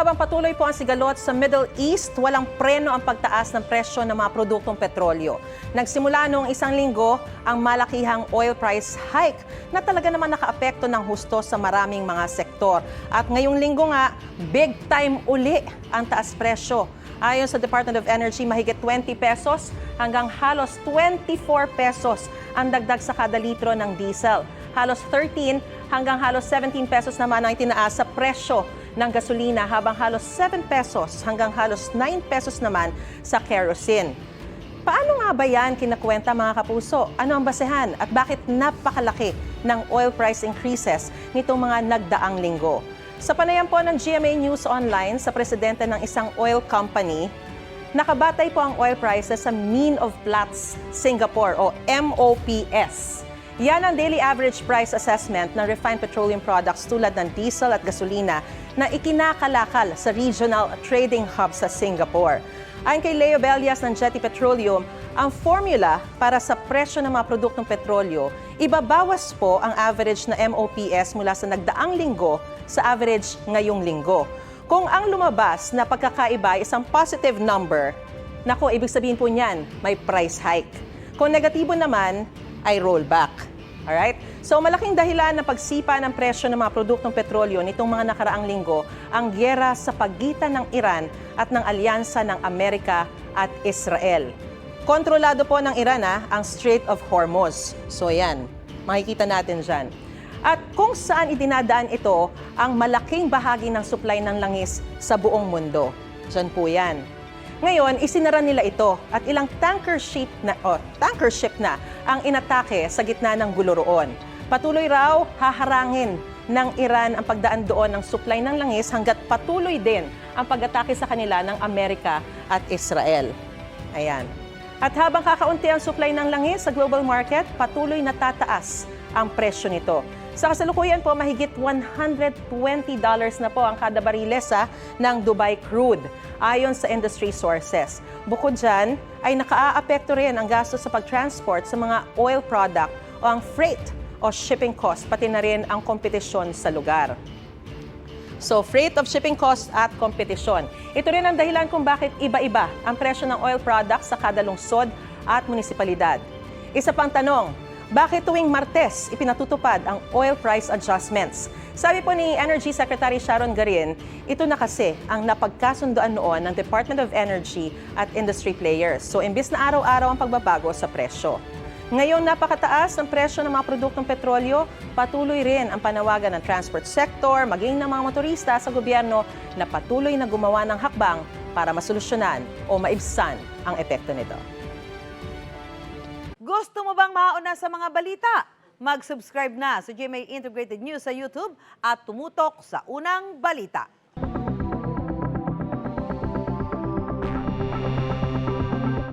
habang patuloy po ang sigalot sa Middle East, walang preno ang pagtaas ng presyo ng mga produktong petrolyo. Nagsimula noong isang linggo ang malakihang oil price hike na talaga naman nakaapekto ng husto sa maraming mga sektor. At ngayong linggo nga, big time uli ang taas presyo. Ayon sa Department of Energy, mahigit 20 pesos hanggang halos 24 pesos ang dagdag sa kada litro ng diesel. Halos 13 hanggang halos 17 pesos naman ang itinaas sa presyo ng gasolina, habang halos 7 pesos hanggang halos 9 pesos naman sa kerosene. Paano nga ba yan kinakwenta, mga kapuso? Ano ang basehan at bakit napakalaki ng oil price increases nitong mga nagdaang linggo? Sa panayam po ng GMA News Online sa presidente ng isang oil company, nakabatay po ang oil prices sa Mean of Platts Singapore o MOPS. Yan ang daily average price assessment ng refined petroleum products tulad ng diesel at gasolina na ikinakalakal sa regional trading hub sa Singapore. Ayon kay Leo Bellas ng Jetty Petroleum, ang formula para sa presyo ng mga produktong petrolyo, ibabawas po ang average na MOPS mula sa nagdaang linggo sa average ngayong linggo. Kung ang lumabas na pagkakaiba ay isang positive number, nako, ibig sabihin po niyan, may price hike. Kung negatibo naman, ay rollback. Alright? So malaking dahilan ng pagsipa ng presyo ng mga produktong petrolyo nitong mga nakaraang linggo ang gyera sa pagitan ng Iran at ng alyansa ng Amerika at Israel. Kontrolado po ng Iran ang Strait of Hormuz. So yan, makikita natin dyan. At kung saan idinadaan ito ang malaking bahagi ng supply ng langis sa buong mundo. Dyan po yan. Ngayon, isinara nila ito at ilang tanker ship na ang inatake sa gitna ng gulo roon. Patuloy raw haharangin ng Iran ang pagdaan doon ng supply ng langis hanggat patuloy din ang pag-atake sa kanila ng Amerika at Israel. Ayan. At habang kakaunti ang supply ng langis sa global market, patuloy na tataas ang presyo nito. Sa kasalukuyan po, mahigit $120 na po ang kada bariles ng Dubai crude, ayon sa industry sources. Bukod dyan, ay nakaaapekto rin ang gasto sa pag-transport sa mga oil product o ang freight o shipping cost, pati na rin ang kompetisyon sa lugar. So, freight of shipping cost at kompetisyon. Ito rin ang dahilan kung bakit iba-iba ang presyo ng oil products sa kada lungsod at munisipalidad. Isa pang tanong, bakit tuwing Martes ipinatutupad ang oil price adjustments? Sabi po ni Energy Secretary Sharon Garin, ito na kasi ang napagkasundoan noon ng Department of Energy at industry players. So, imbis na araw-araw ang pagbabago sa presyo. Ngayong napakataas ng presyo ng mga produktong petrolyo, patuloy rin ang panawagan ng transport sector, maging ng mga motorista sa gobyerno na patuloy na gumawa ng hakbang para masolusyonan o maibsan ang epekto nito. Gusto mo bang mauna sa mga balita? Mag-subscribe na sa GMA Integrated News sa YouTube at tumutok sa unang balita.